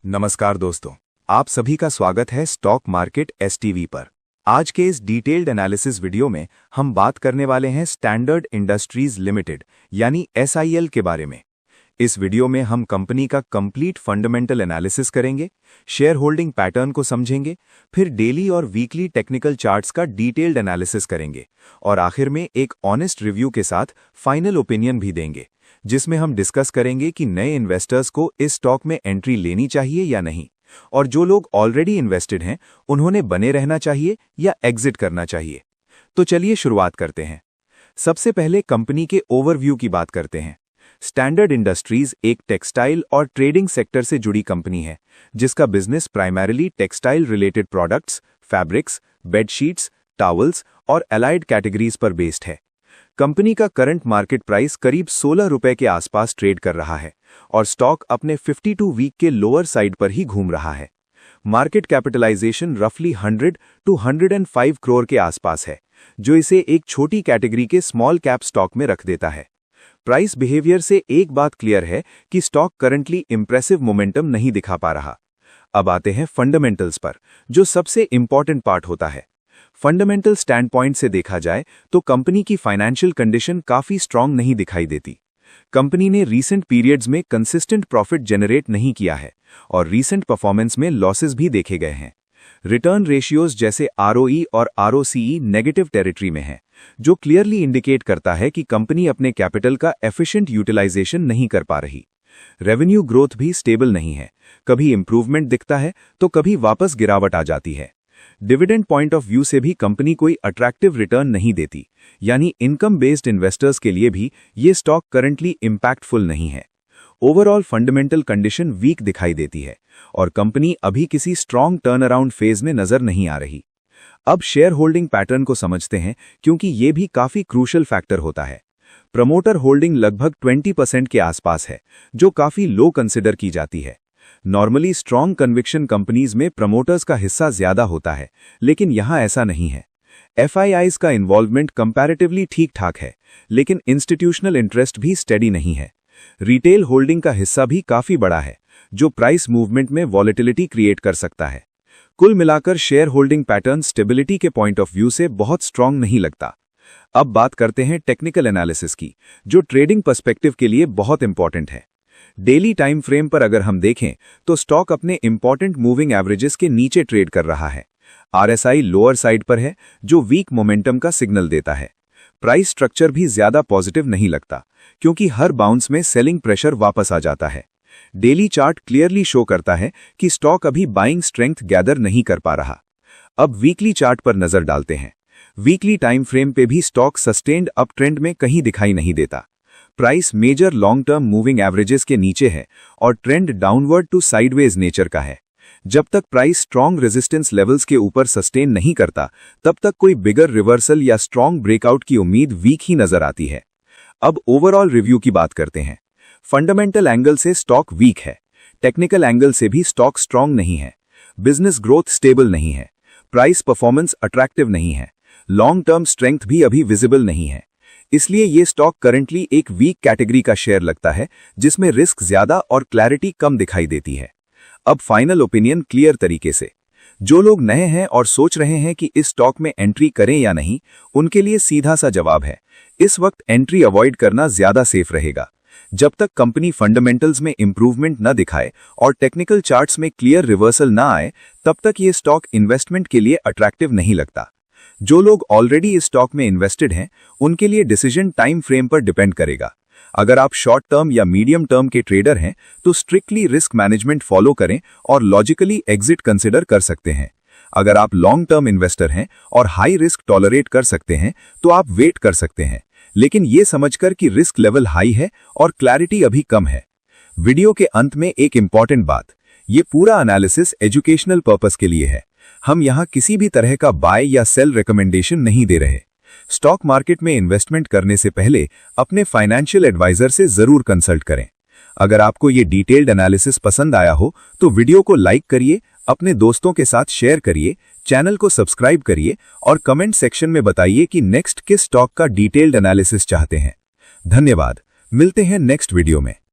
नमस्कार दोस्तों, आप सभी का स्वागत है स्टॉक मार्केट एसटीवी पर। आज के इस डिटेल्ड एनालिसिस वीडियो में हम बात करने वाले हैं स्टैंडर्ड इंडस्ट्रीज लिमिटेड यानी एसआईएल के बारे में। इस वीडियो में हम कंपनी का कंप्लीट फंडामेंटल एनालिसिस करेंगे, शेयर होल्डिंग पैटर्न को समझेंगे, फिर डेली और वीकली टेक्निकल चार्ट्स का डिटेल्ड एनालिसिस करेंगे और आखिर में एक ऑनेस्ट रिव्यू के साथ फाइनल ओपिनियन भी देंगे, जिसमें हम डिस्कस करेंगे कि नए इन्वेस्टर्स को इस स्टॉक में एंट्री लेनी चाहिए या नहीं, और जो लोग ऑलरेडी इन्वेस्टेड हैं उन्होंने बने रहना चाहिए या एग्जिट करना चाहिए। तो चलिए शुरुआत करते हैं। सबसे पहले कंपनी के ओवरव्यू की बात करते हैं। स्टैंडर्ड इंडस्ट्रीज एक टेक्सटाइल और ट्रेडिंग सेक्टर से जुड़ी कंपनी है, जिसका business primarily textile related products, fabrics, bedsheets, towels और एलाइड कैटेगरीज पर बेस्ड है। कंपनी का करंट मार्केट प्राइस करीब 16 रुपए के आसपास ट्रेड कर रहा है और स्टॉक अपने 52 वीक के लोअर साइड पर ही घूम रहा है। मार्केट कैपिटलाइजेशन रफली 100 to 105 करोड़ के आसपास है, जो इसे एक छोटी कैटेगरी के स्मॉल कैप स्टॉक में रख देता है। प्राइस बिहेवियर से एक बात क्लियर है कि स्टॉक करंटली इंप्रेसिव मोमेंटम नहीं दिखा पा रहा। अब आते हैं फंडामेंटल्स पर, जो सबसे इंपॉर्टेंट पार्ट होता है। फंडामेंटल स्टैंड पॉइंट से देखा जाए तो कंपनी की फाइनेंशियल कंडीशन काफी स्ट्रांग नहीं दिखाई देती। कंपनी ने रीसेंट पीरियड्स में कंसिस्टेंट प्रॉफिट जनरेट नहीं किया है और रीसेंट परफॉर्मेंस में लॉसेस भी देखे गए हैं। रिटर्न रेशियोज जैसे आरओई और आरओसीई नेगेटिव टेरिटरी में है, जो क्लियरली इंडिकेट करता है कि कंपनी अपने कैपिटल का एफिशिएंट यूटिलाइजेशन नहीं कर पा रही। रेवेन्यू ग्रोथ भी स्टेबल नहीं है, कभी इंप्रूवमेंट दिखता है तो कभी वापस गिरावट आ जाती है। डिविडेंड पॉइंट ऑफ व्यू से भी कंपनी कोई अट्रैक्टिव रिटर्न नहीं देती, यानी इनकम बेस्ड इन्वेस्टर्स के लिए भी ये स्टॉक करंटली इंपैक्टफुल नहीं है। ओवरऑल फंडामेंटल कंडीशन वीक दिखाई देती है और कंपनी अभी किसी स्ट्रॉन्ग टर्न अराउंड फेज में नजर नहीं आ रही। अब शेयर होल्डिंग पैटर्न को समझते हैं, क्योंकि ये भी काफी क्रूशल फैक्टर होता है। प्रमोटर होल्डिंग लगभग 20% के आसपास है, जो काफी लो कंसिडर की जाती है। नॉर्मली स्ट्रॉन्ग कन्विक्शन कंपनीज में प्रमोटर्स का हिस्सा ज्यादा होता है, लेकिन यहां ऐसा नहीं है। एफआईआईज का इन्वॉल्वमेंट कंपैरेटिवली ठीक ठाक है, लेकिन इंस्टीट्यूशनल इंटरेस्ट भी स्टेडी नहीं है। रिटेल होल्डिंग का हिस्सा भी काफी बड़ा है, जो प्राइस मूवमेंट में वॉलेटिलिटी क्रिएट कर सकता है। कुल मिलाकर शेयर होल्डिंग पैटर्न स्टेबिलिटी के पॉइंट ऑफ व्यू से बहुत स्ट्रांग नहीं लगता। अब बात करते हैं टेक्निकल एनालिसिस की, जो ट्रेडिंग पर्सपेक्टिव के लिए बहुत इंपॉर्टेंट है। डेली टाइम फ्रेम पर अगर हम देखें तो स्टॉक अपने इंपॉर्टेंट मूविंग एवरेजेस के नीचे ट्रेड कर रहा है। आरएसआई लोअर साइड पर है, जो वीक मोमेंटम का सिग्नल देता है। प्राइस स्ट्रक्चर भी ज्यादा पॉजिटिव नहीं लगता, क्योंकि हर बाउंस में सेलिंग प्रेशर वापस आ जाता है। डेली चार्ट क्लियरली शो करता है कि स्टॉक अभी बाइंग स्ट्रेंथ गैदर नहीं कर पा रहा। अब वीकली चार्ट पर नजर डालते हैं। वीकली टाइम फ्रेम पे भी स्टॉक सस्टेन्ड अप ट्रेंड में कहीं दिखाई नहीं देता। Price major long term moving averages के नीचे है और trend downward to sideways nature का है। जब तक प्राइस स्ट्रॉन्ग रेजिस्टेंस लेवल्स के ऊपर सस्टेन नहीं करता, तब तक कोई बिगर रिवर्सल या स्ट्रॉन्ग ब्रेकआउट की उम्मीद वीक ही नजर आती है। अब ओवरऑल रिव्यू की बात करते हैं। फंडामेंटल एंगल से स्टॉक वीक है, टेक्निकल एंगल से भी स्टॉक स्ट्रॉन्ग नहीं है, बिजनेस ग्रोथ स्टेबल नहीं है, प्राइस परफॉर्मेंस अट्रैक्टिव नहीं है, लॉन्ग टर्म स्ट्रेंथ भी अभी विजिबल नहीं है। इसलिए ये स्टॉक करंटली एक वीक कैटेगरी का शेयर लगता है, जिसमें रिस्क ज्यादा और क्लैरिटी कम दिखाई देती है। अब फाइनल ओपिनियन क्लियर तरीके से, जो लोग नए हैं और सोच रहे हैं कि इस स्टॉक में एंट्री करें या नहीं, उनके लिए सीधा सा जवाब है, इस वक्त एंट्री अवॉइड करना ज्यादा सेफ रहेगा। जब तक कंपनी फंडामेंटल्स में इंप्रूवमेंट न दिखाए और टेक्निकल चार्ट्स में क्लियर रिवर्सल न आए, तब तक ये स्टॉक इन्वेस्टमेंट के लिए अट्रैक्टिव नहीं लगता। जो लोग ऑलरेडी इस स्टॉक में इन्वेस्टेड हैं, उनके लिए डिसीजन टाइम फ्रेम पर डिपेंड करेगा। अगर आप शॉर्ट टर्म या मीडियम टर्म के ट्रेडर हैं, तो स्ट्रिक्टली रिस्क मैनेजमेंट फॉलो करें और लॉजिकली एग्जिट कंसिडर कर सकते हैं। अगर आप लॉन्ग टर्म इन्वेस्टर हैं और हाई रिस्क टॉलरेट कर सकते हैं, तो आप वेट कर सकते हैं, लेकिन ये समझकर कि रिस्क लेवल हाई है और क्लैरिटी अभी कम है। वीडियो के अंत में एक इंपॉर्टेंट बात, ये पूरा एनालिसिस एजुकेशनल पर्पस के लिए है। हम यहां किसी भी तरह का बाय या सेल रिकमेंडेशन नहीं दे रहे। स्टॉक मार्केट में इन्वेस्टमेंट करने से पहले अपने फाइनेंशियल एडवाइजर से जरूर कंसल्ट करें। अगर आपको ये डिटेल्ड एनालिसिस पसंद आया हो तो वीडियो को लाइक करिए, अपने दोस्तों के साथ शेयर करिए, चैनल को सब्सक्राइब करिए और कमेंट सेक्शन में बताइए कि नेक्स्ट किस स्टॉक का डिटेल्ड एनालिसिस चाहते हैं। धन्यवाद, मिलते हैं नेक्स्ट वीडियो में।